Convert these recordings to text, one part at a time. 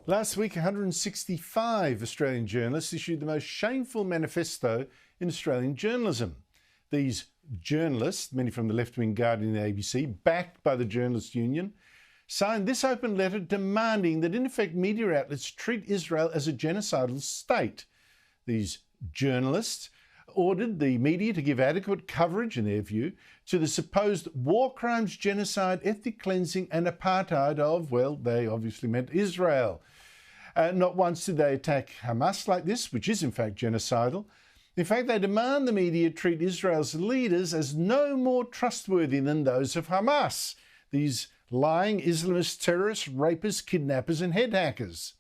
Last week, 165 Australian journalists issued the most shameful manifesto in Australian journalism. These journalists, many from the left-wing Guardian and the ABC, backed by the Journalists' Union, signed this open letter demanding that, in effect, media outlets treat Israel as a genocidal state. These journalists ordered the media to give adequate coverage, in their view, to the supposed war crimes, genocide, ethnic cleansing and apartheid of, well, they obviously meant Israel. Not once did they attack Hamas like this, which is in fact genocidal. In fact, they demand the media treat Israel's leaders as no more trustworthy than those of Hamas, these lying Islamist terrorists, rapists, kidnappers and head hackers.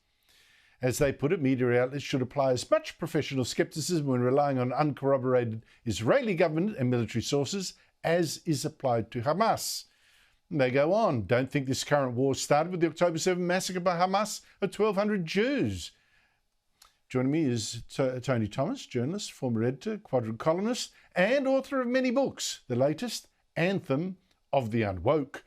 As they put it, media outlets should apply as much professional scepticism when relying on uncorroborated Israeli government and military sources as is applied to Hamas. And they go on, don't think this current war started with the October 7 massacre by Hamas of 1,200 Jews. Joining me is Tony Thomas, journalist, former editor, Quadrant columnist and author of many books, the latest, Anthem of the Unwoke.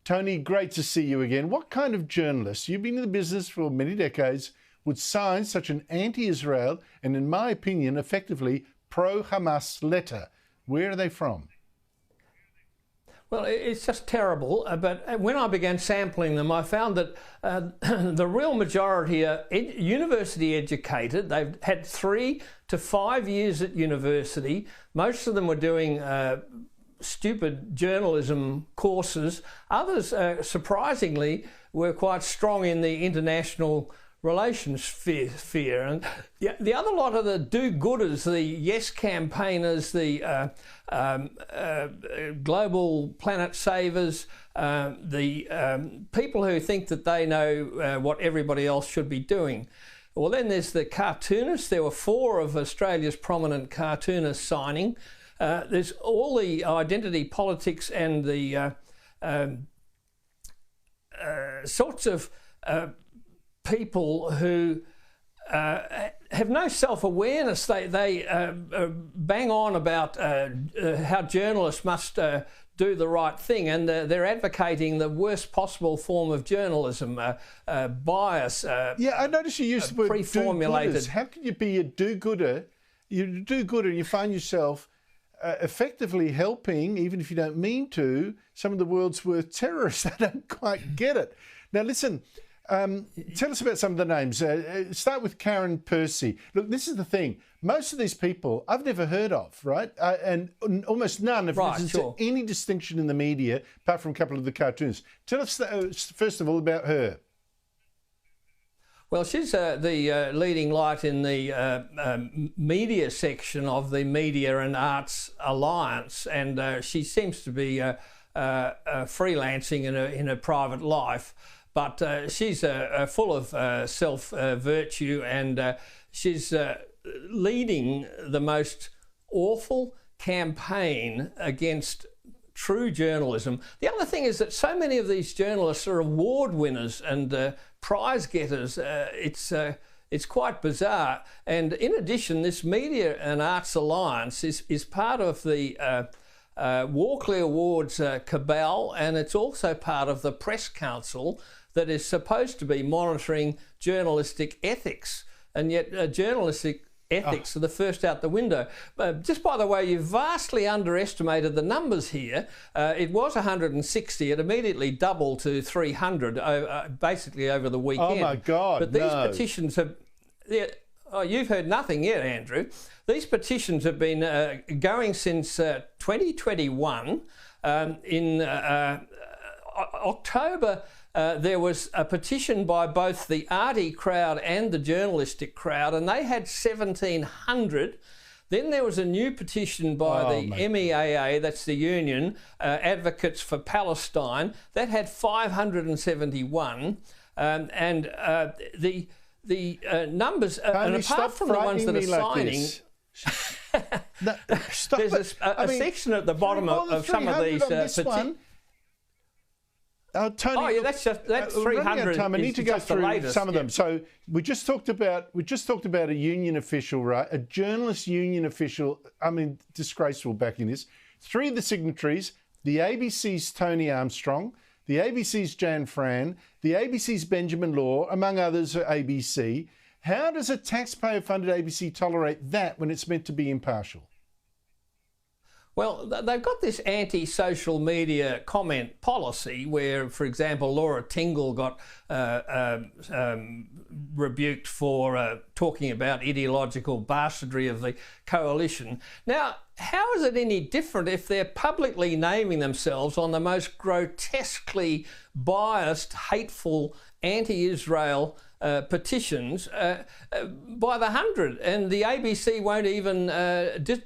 Tony, great to see you again. What kind of journalist, you've been in the business for many decades, would sign such an anti-Israel and, in my opinion, effectively pro-Hamas letter? Where are they from? Well, it's just terrible, but when I began sampling them, I found that the real majority are university educated. They've had 3 to 5 years at university. Most of them were doing stupid journalism courses. Others, surprisingly, were quite strong in the international relations sphere. And the other lot of the do-gooders, the yes campaigners, the global planet savers, the people who think that they know what everybody else should be doing. Well, then there's the cartoonists. There were 4 of Australia's prominent cartoonists signing. There's all the identity politics and the sorts of people who have no self-awareness. They bang on about how journalists must do the right thing, and they're advocating the worst possible form of journalism, bias. Yeah, I noticed you used the word pre-formulated. How can you be a do-gooder? You're a do-gooder and you find yourself effectively helping, even if you don't mean to, some of the world's worst terrorists. I don't quite get it. Now, listen, tell us about some of the names. Start with Karen Percy. Look, this is the thing. Most of these people I've never heard of, right? And almost none have risen any distinction in the media, apart from a couple of the cartoons. Tell us, first of all, about her. Well, she's the leading light in the media section of the Media and Arts Alliance, and she seems to be freelancing in her private life. But she's full of self-virtue, and she's leading the most awful campaign against true journalism. The other thing is that so many of these journalists are award winners and prize getters. It's quite bizarre. And in addition, this Media and Arts Alliance is part of the Walkley Awards cabal, and it's also part of the Press Council that is supposed to be monitoring journalistic ethics, and yet journalistic ethics are the first out the window. Just by the way, you've vastly underestimated the numbers here. It was 160. It immediately doubled to 300, basically over the weekend. Oh my God! But these petitions have. Oh, you've heard nothing yet, Andrew. These petitions have been going since 2021. In October, there was a petition by both the arty crowd and the journalistic crowd, and they had 1,700. Then there was a new petition by the MEAA, that's the Union, Advocates for Palestine, that had 571. And the numbers, and apart from the ones that are signing... No, stop there's a section at the bottom of some of these petitions. Tony, that's 300. Time. I need to go through latest, some of them. So we just talked about a union official, right? A journalist union official. I mean, disgraceful backing this. 3 of the signatories: the ABC's Tony Armstrong, the ABC's Jan Fran, the ABC's Benjamin Law, among others are ABC. How does a taxpayer-funded ABC tolerate that when it's meant to be impartial? Well, they've got this anti-social media comment policy where, for example, Laura Tingle got rebuked for talking about ideological bastardry of the coalition. Now, how is it any different if they're publicly naming themselves on the most grotesquely biased, hateful, anti-Israel petitions by the hundred, and the ABC won't even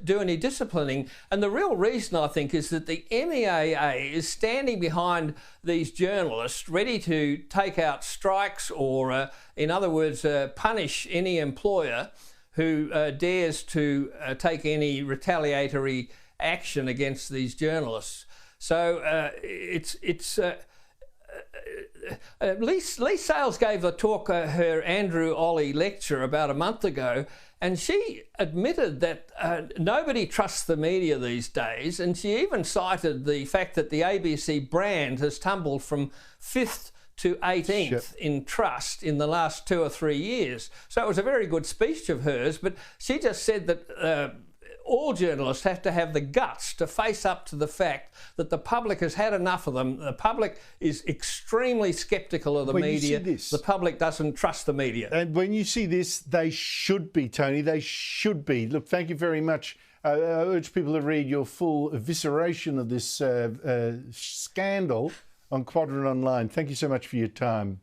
do any disciplining? And the real reason, I think, is that the MEAA is standing behind these journalists ready to take out strikes or, in other words, punish any employer who dares to take any retaliatory action against these journalists. So Lee Sales gave a talk, her Andrew Olley lecture, about a month ago, and she admitted that nobody trusts the media these days, and she even cited the fact that the ABC brand has tumbled from 5th to 18th in trust in the last 2 or 3 years. So it was a very good speech of hers, but she just said that all journalists have to have the guts to face up to the fact that the public has had enough of them. The public is extremely sceptical of the media. The public doesn't trust the media. And when you see this, they should be, Tony. They should be. Look, thank you very much. I urge people to read your full evisceration of this scandal on Quadrant Online. Thank you so much for your time.